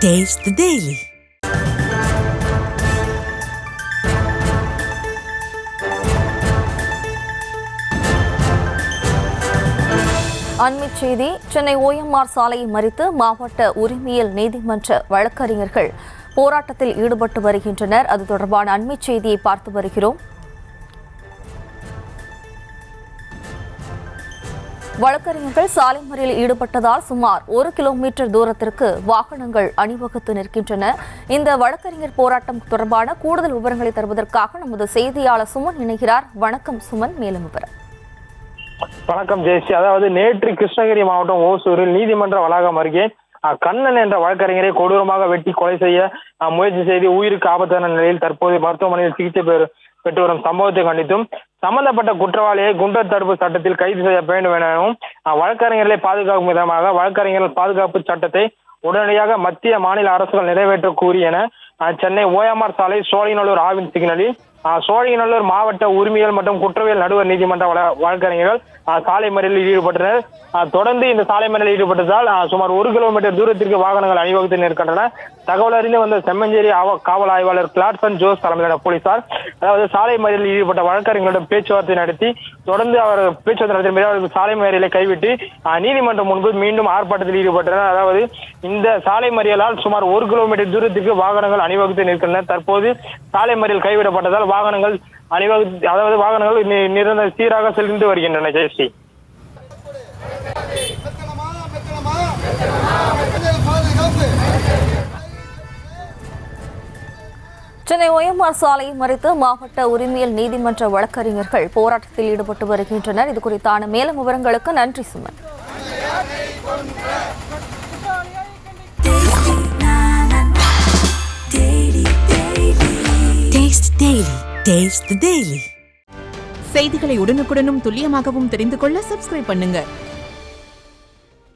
Taste the Daily. அண்மைச் செய்தி. Chennai OMR சாலையை மறித்து மாவட்ட உரிமையியல் நீதிமன்ற வழக்கறிஞர்கள் போராட்டத்தில் ஈடுபட்டு வருகின்றனர். அது தொடர்பான அண்மைச் செய்தியை பார்த்து வருகிறோம். வழக்கறிஞர்கள் சாலை மறியலில் ஈடுபட்டதால் சுமார் 1 கிலோமீட்டர் தூரத்திற்கு வாகனங்கள் அணிவகுத்து நிற்கின்றன. இந்த வழக்கறிஞர் போராட்டம் தொடர்பான கூடுதல் விவரங்களை தருவதற்காக நமது செய்தியாளர் சுமன் இணைகிறார். வணக்கம் சுமன், மேலும் விவரம். வணக்கம் ஜெயஸ்ரீ. அதாவது நேற்று கிருஷ்ணகிரி மாவட்டம் ஓசூரில் நீதிமன்ற வளாகம் அருகே கண்ணன் என்ற வழக்கறிஞரை கொடூரமாக வெட்டி கொலை செய்ய முயற்சி செய்து உயிருக்கு ஆபத்தான நிலையில் தற்போது மருத்துவமனையில் சிகிச்சை பெற்று வரும் சம்பவத்தை கண்டித்தும் சம்பந்தப்பட்ட குற்றவாளியை குண்டர் தடுப்பு சட்டத்தில் கைது செய்ய வேண்டும் எனவும் வழக்கறிஞர்களை பாதுகாக்கும் விதமாக வழக்கறிஞர்கள் பாதுகாப்பு சட்டத்தை உடனடியாக மத்திய மாநில அரசுகள் நிறைவேற்ற கூறி என சென்னை OMR சாலை சோழிங்கநல்லூர் ஆவின் சிக்னலில் சோழிங்கநல்லூர் மாவட்ட உரிமையியல் மற்றும் குற்றவியல் நடுவர் நீதிமன்ற வழக்கறிஞர்கள் சாலை மறியலில் ஈடுபட்டனர். தொடர்ந்து இந்த சாலை மறியலில் ஈடுபட்டதால் சுமார் 1 கிலோமீட்டர் தூரத்திற்கு வாகனங்கள் அணிவகுத்து நிற்கின்றன. தகவல் அறிந்து வந்த செம்மஞ்சேரி காவல் ஆய்வாளர் கிளாட்சன் ஜோஸ் தலைமையிலான போலீசார் அதாவது சாலை மறியலில் ஈடுபட்ட வழக்கறிஞர்களிடம் பேச்சுவார்த்தை நடத்தி தொடர்ந்து அவர் பேச்சுவார்த்தை நடத்திய அவர்கள் சாலை மறியலை கைவிட்டு நீதிமன்றம் முன்பு மீண்டும் ஆர்ப்பாட்டத்தில் ஈடுபட்டனர். அதாவது இந்த சாலை மறியலால் சுமார் 1 கிலோமீட்டர் தூரத்திற்கு வாகனங்கள் அணிவகுத்து நிற்கின்றன. தற்போது சாலை மறியல் கைவிடப்பட்டதால் வாகனங்கள் நிரந்தர சீராக சென்று வருகின்றன. ஜெயஸ்ரீ, சென்னை OMR சாலையை மறித்து மாவட்ட உரிமையியல் நீதிமன்ற வழக்கறிஞர்கள் போராட்டத்தில் ஈடுபட்டு வருகின்றனர். இது குறித்தான மேலும் விவரங்களுக்கு நன்றி சுமன். Taste the Daily. செய்திகளை உடனுக்குடனும் துல்லியமாகவும் தெரிந்து கொள்ள சப்ஸ்கிரைப் பண்ணுங்க.